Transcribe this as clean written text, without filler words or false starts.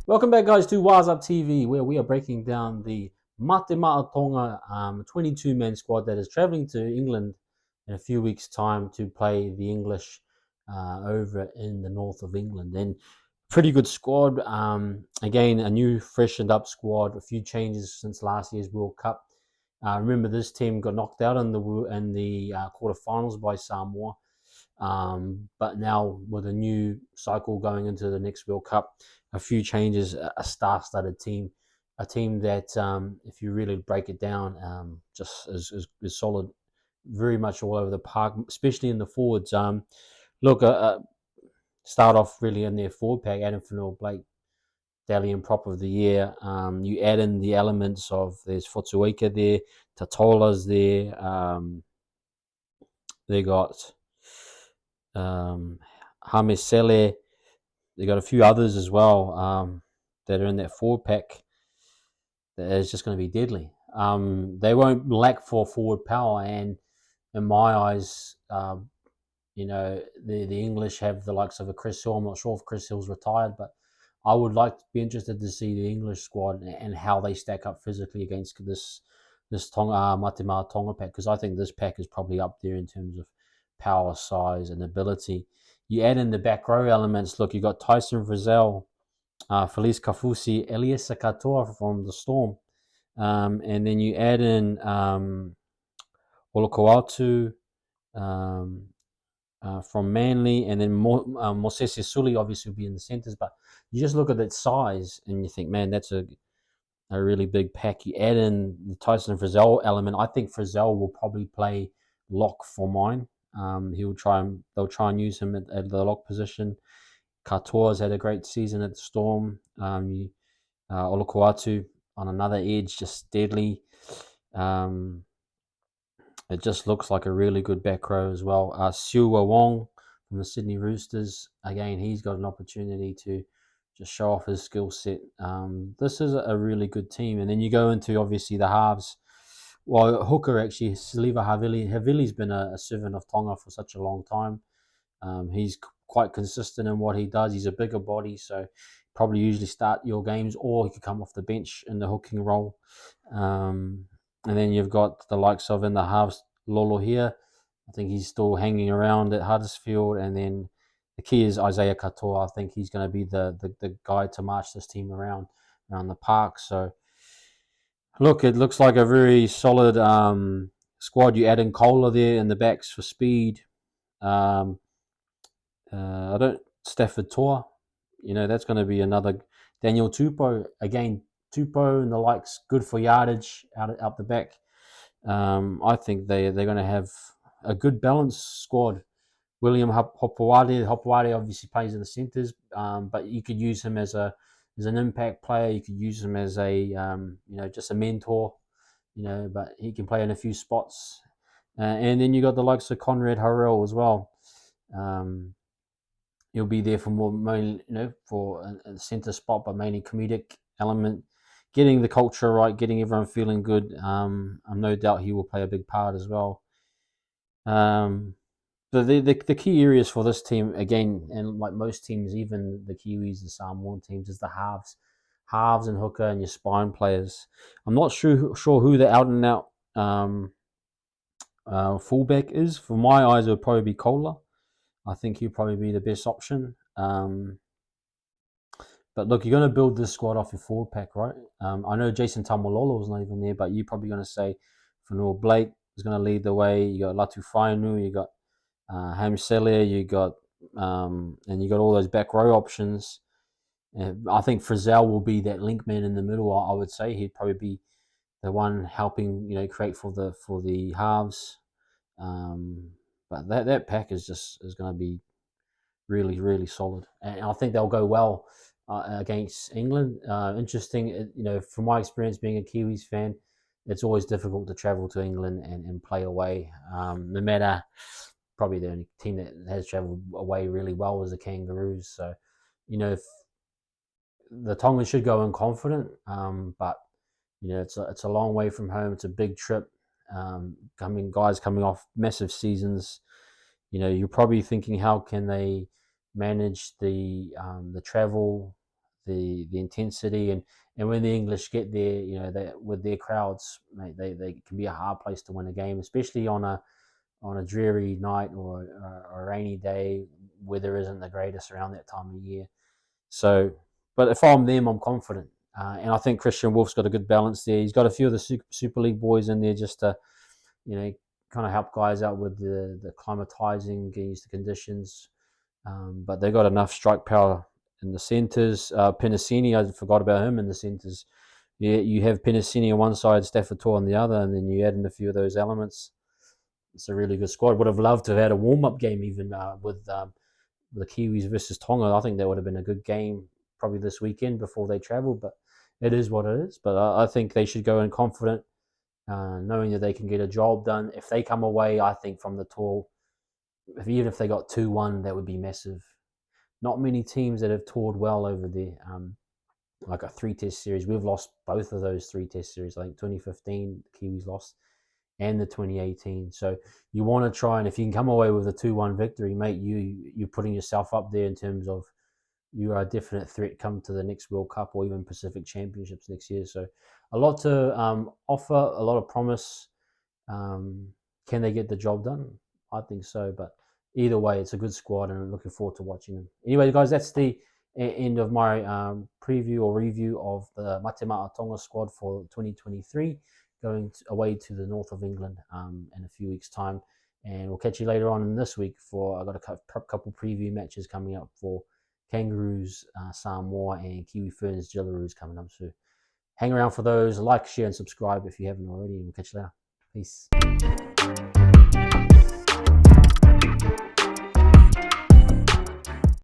Welcome back, guys, to Wise Up TV, where we are breaking down the Mate Tonga 22-man squad that is travelling to England in a few weeks' time to play the English over in the north of England. And pretty good squad. Again, a new, freshened up squad. A few changes since last year's World Cup. Remember, this team got knocked out in the quarterfinals by Samoa. But now with a new cycle going into the next World Cup, a few changes, a star-studded team, a team that, if you really break it down, just is solid, very much all over the park, especially in the forwards. Look, start off really in their forward pack. Adam Fanua-Blake, Dalian Prop of the Year. You add in the elements of there's Fotuika there, Tatola's there. They got Hamesele. They got a few others as well that are in that forward pack that is just going to be deadly. They won't lack for forward power, and in my eyes, the English have the likes of a Chris Hill. I'm not sure if Chris Hill's retired, but I would like to be interested to see the English squad and how they stack up physically against this Tonga Matemata Tonga pack, because I think this pack is probably up there in terms of power, size, and ability. You add in the back row elements. Look, you got Tyson Frizzell, Felice Kafusi, Elias Katoa from the Storm, and then you add in Olokoatu from Manly, and then Mosese Suli obviously will be in the centres. But you just look at that size and you think, man, that's a really big pack. You add in the Tyson Frizzell element. I think Frizzell will probably play lock for mine. They'll try and use him at the lock position. Katoa's had a great season at the Storm. Olokoatu on another edge, just deadly. It just looks like a really good back row as well. Siua Wong from the Sydney Roosters. Again, he's got an opportunity to just show off his skill set. This is a really good team. And then you go into, obviously, the halves. Well, hooker, actually, Siliva Havili. Havili's been a servant of Tonga for such a long time. He's quite consistent in what he does. He's a bigger body, so probably usually start your games, or he could come off the bench in the hooking role. And then you've got the likes of in the halves, Lolo here. I think he's still hanging around at Huddersfield. And then the key is Isaiah Katoa. I think he's going to be the guy to march this team around the park. So, look, it looks like a very solid squad. You add in Kohler there in the backs for speed. Stafford Toa, that's going to be another. Daniel Tupou, again, Tupou and the likes, good for yardage out the back. I think they're going to have a good balanced squad. William Hopoate obviously plays in the centres, but you could use him as an impact player. You could use him as a just a mentor, but he can play in a few spots. And then you got the likes of Conrad Harrell as well. He'll be there for more, mainly, for a centre spot, but mainly comedic element, getting the culture right, getting everyone feeling good. I'm no doubt he will play a big part as well. But the key areas for this team, again, and like most teams, even the Kiwis, the Samoan teams, is the halves and hooker and your spine players. I'm not sure who the out and out fullback is. For my eyes, it would probably be Kohler. I think he'd probably be the best option. But look, you're going to build this squad off your forward pack, right? I know Jason Tamalolo was not even there, but you're probably going to say Fanua-Blake is going to lead the way. You got Latu Fainu, you got Hamsele, you got and you got all those back row options. I think Frizzell will be that link man in the middle. I would say he'd probably be the one helping, create for the halves. But that pack is going to be really, really solid, and I think they'll go well against England. Interesting, from my experience being a Kiwis fan, it's always difficult to travel to England and play away. No matter, probably the only team that has travelled away really well was the Kangaroos. So, the Tongans should go in confident, but it's a long way from home. It's a big trip. Guys coming off massive seasons, you're probably thinking, how can they manage the travel, the intensity, and when the English get there, with their crowds, mate, they can be a hard place to win a game, especially on a dreary night or a rainy day. Weather isn't the greatest around that time of year. So, but if I'm them, I'm confident. And I think Christian Wolf's got a good balance there. He's got a few of the Super League boys in there just to, kind of help guys out with the climatizing, getting used to conditions. But they got enough strike power in the centres. Penasini, I forgot about him in the centres. Yeah, you have Penasini on one side, Stafford on the other, and then you add in a few of those elements. It's a really good squad. Would have loved to have had a warm-up game even with the Kiwis versus Tonga. I think that would have been a good game probably this weekend before they travel, but it is what it is. But I think they should go in confident, knowing that they can get a job done. If they come away, I think, from the tour, even if they got 2-1, that would be massive. Not many teams that have toured well over there, like a 3-test series. We've lost both of those 3-test series. I think 2015, the Kiwis lost, and the 2018. So you want to try, and if you can come away with a 2-1 victory, mate, you're putting yourself up there in terms of you are a definite threat come to the next World Cup or even Pacific Championships next year. So a lot to offer, a lot of promise. Can they get the job done? I think so, but either way, it's a good squad, and I'm looking forward to watching them. Anyway, guys, that's the end of my preview or review of the Matema'a Tonga squad for 2023, going away to the north of England in a few weeks' time. And we'll catch you later on in this week I've got a couple preview matches coming up for Kangaroos, Samoa, and Kiwi Ferns, Jillaroos coming up. So hang around for those. Like, share, and subscribe if you haven't already. And we'll catch you later. Peace.